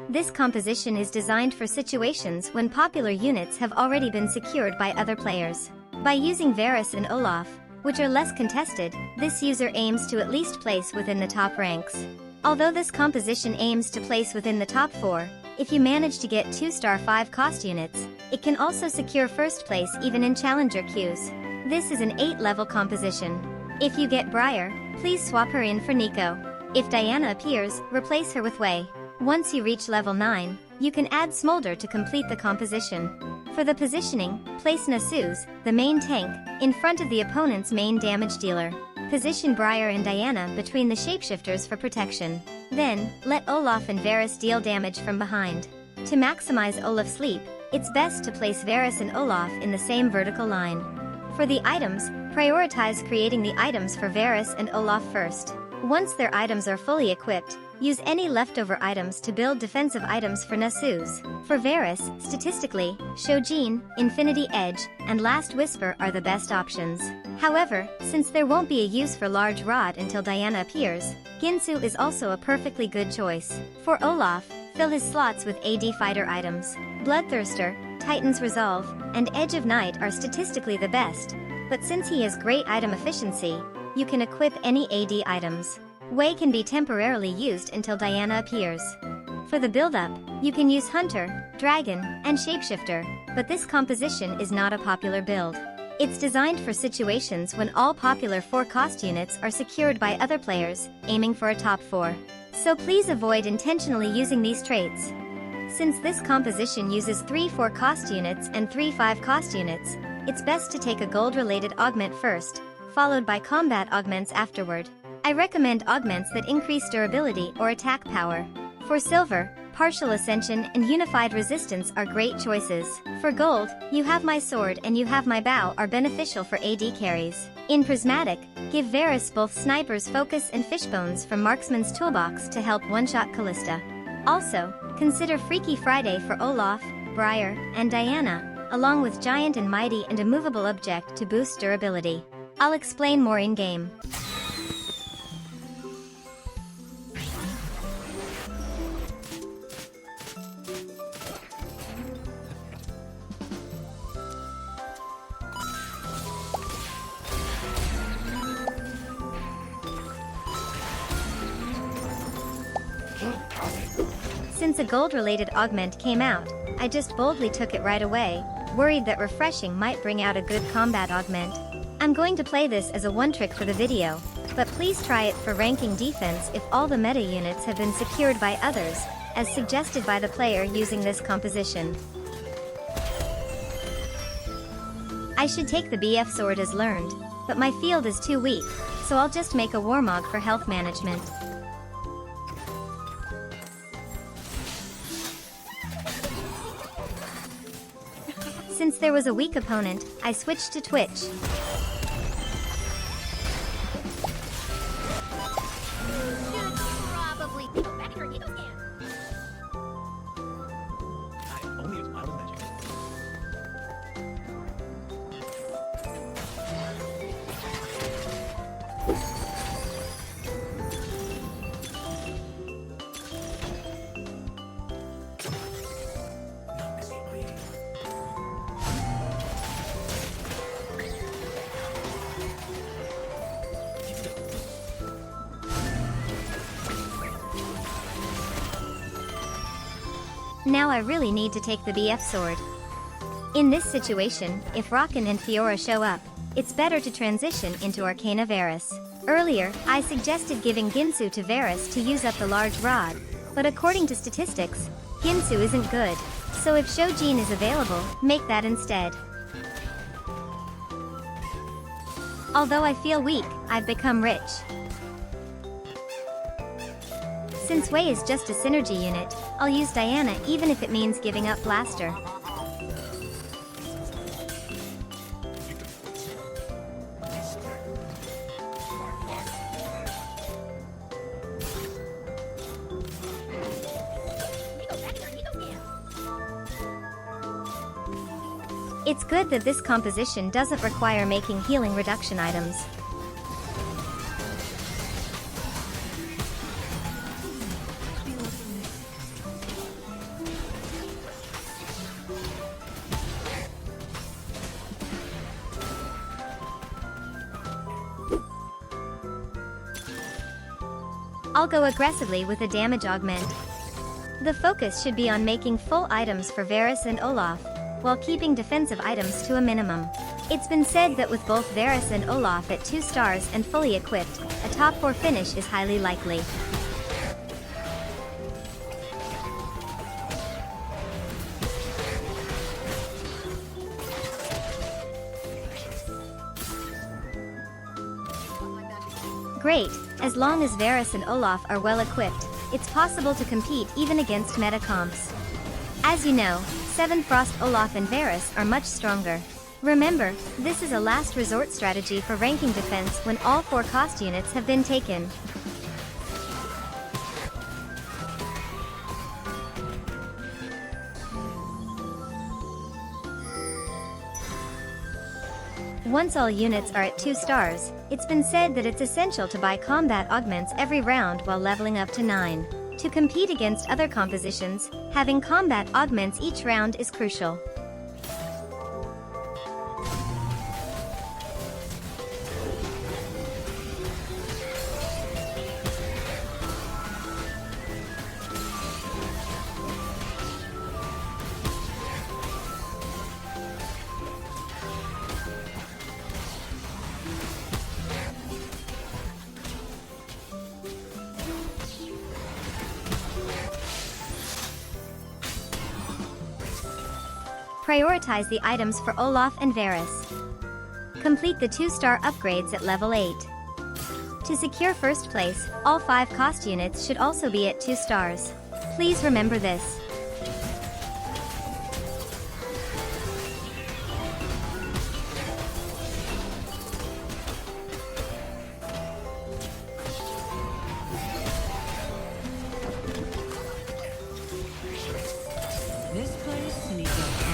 This composition is designed for situations when popular units have already been secured by other players. By using Varus and Olaf, which are less contested, this user aims to at least place within the top ranks. Although this composition aims to place within the top 4, if you manage to get 2-star 5 cost units, it can also secure first place even in challenger queues. This is an 8-level composition. If you get Briar, please swap her in for Nico. If Diana appears, replace her with Wei. Once you reach level 9, you can add Smolder to complete the composition. For the positioning, place Nasu's, the main tank, in front of the opponent's main damage dealer. Position Briar and Diana between the shapeshifters for protection. Then, let Olaf and Varus deal damage from behind. To maximize Olaf's leap, it's best to place Varus and Olaf in the same vertical line. For the items, prioritize creating the items for Varus and Olaf first. Once their items are fully equipped, use any leftover items to build defensive items for Nasu's. For Varus, statistically, Shojin, Infinity Edge, and Last Whisper are the best options. However, since there won't be a use for Large Rod until Diana appears, Ginsu is also a perfectly good choice. For Olaf, fill his slots with AD fighter items. Bloodthirster, Titan's Resolve, and Edge of Night are statistically the best, but since he has great item efficiency, you can equip any AD items. Wei can be temporarily used until Diana appears. For the build-up, you can use Hunter, Dragon, and Shapeshifter, but this composition is not a popular build. It's designed for situations when all popular 4-cost units are secured by other players, aiming for a top 4. So please avoid intentionally using these traits. Since this composition uses 3 4-cost units and 3 5-cost units, it's best to take a gold-related augment first, followed by combat augments afterward. I recommend augments that increase durability or attack power. For silver, partial ascension and unified resistance are great choices. For gold, you have my sword and you have my bow are beneficial for AD carries. In prismatic, give Varus both sniper's focus and fishbones from Marksman's toolbox to help one-shot Callista. Also, consider Freaky Friday for Olaf, Briar, and Diana, along with Giant and Mighty and a movable object to boost durability. I'll explain more in-game. Since a gold-related augment came out, I just boldly took it right away, worried that refreshing might bring out a good combat augment. I'm going to play this as a one-trick for the video, but please try it for ranking defense if all the meta units have been secured by others, as suggested by the player using this composition. I should take the BF sword as learned, but my field is too weak, so I'll just make a Warmog for health management. Since there was a weak opponent, I switched to Twitch. Now I really need to take the BF sword. In this situation, if Rockin and Fiora show up, it's better to transition into Arcana Varus. Earlier, I suggested giving Ginsu to Varus to use up the large rod, but according to statistics, Ginsu isn't good, so if Shojin is available, make that instead. Although I feel weak, I've become rich. Since Wei is just a synergy unit, I'll use Diana even if it means giving up Blaster. It's good that this composition doesn't require making healing reduction items. I'll go aggressively with a damage augment. The focus should be on making full items for Varus and Olaf, while keeping defensive items to a minimum. It's been said that with both Varus and Olaf at 2 stars and fully equipped, a top 4 finish is highly likely. Great, as long as Varus and Olaf are well equipped, it's possible to compete even against meta comps. As you know, 7 Frost Olaf and Varus are much stronger. Remember, this is a last resort strategy for ranking defense when all 4 cost units have been taken. Once all units are at 2 stars, it's been said that it's essential to buy combat augments every round while leveling up to 9. To compete against other compositions, having combat augments each round is crucial. Prioritize the items for Olaf and Varus. Complete the 2-star upgrades at level 8. To secure first place, all 5 cost units should also be at 2 stars. Please remember this. This place needs a...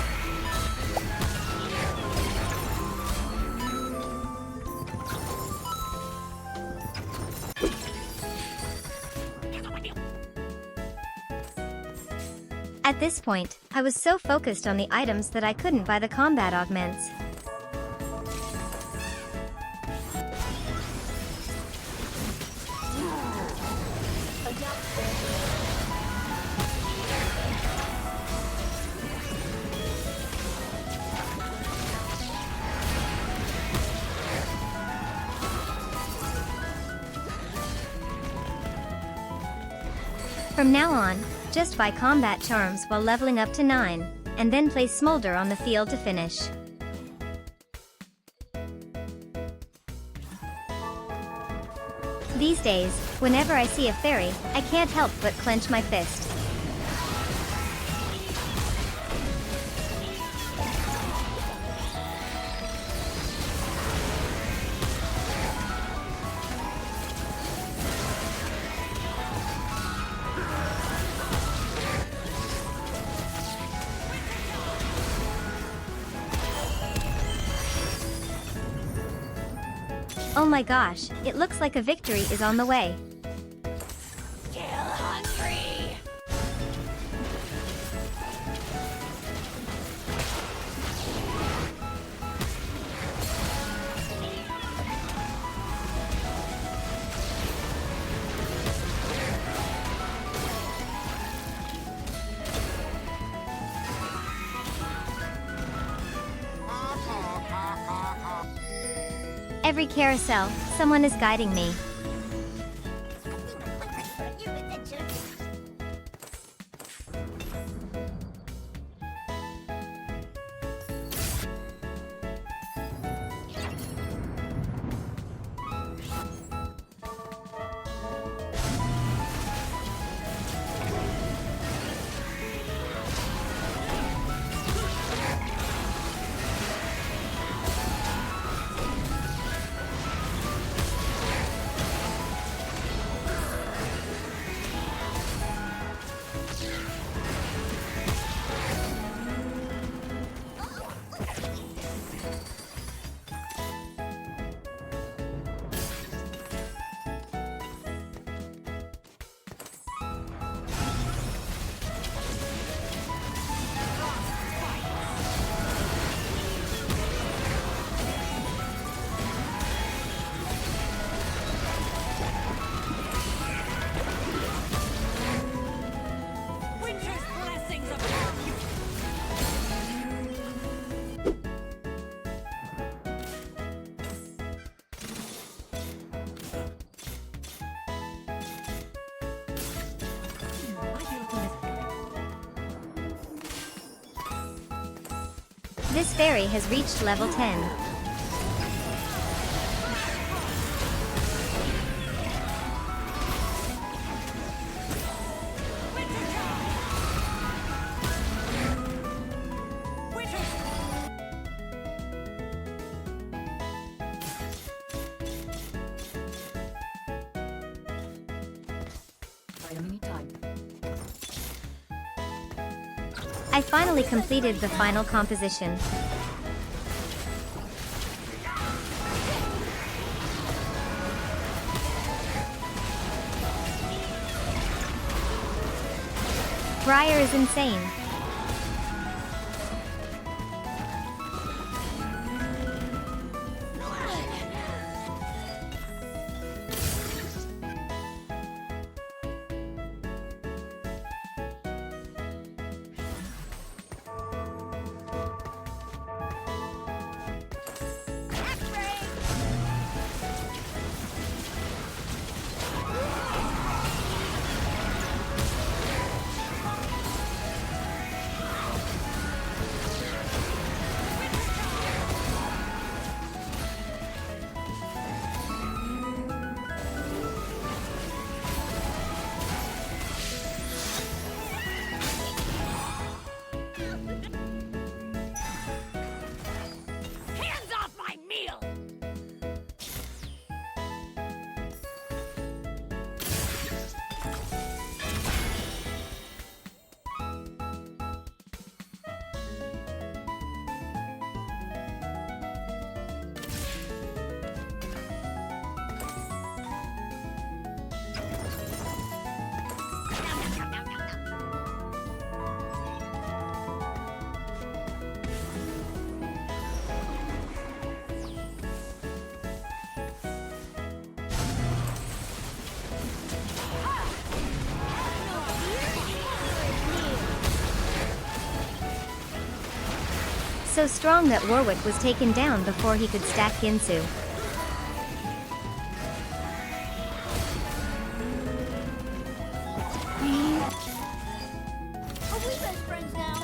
At this point, I was so focused on the items that I couldn't buy the combat augments. From now on, just buy combat charms while leveling up to 9, and then place Smolder on the field to finish. These days, whenever I see a fairy, I can't help but clench my fist. Oh my gosh, it looks like a victory is on the way. Kill hungry! Every carousel, someone is guiding me. This fairy has reached level 10. I finally completed the final composition. Briar is insane. So strong that Warwick was taken down before he could stack Ginsu. Are we best friends now?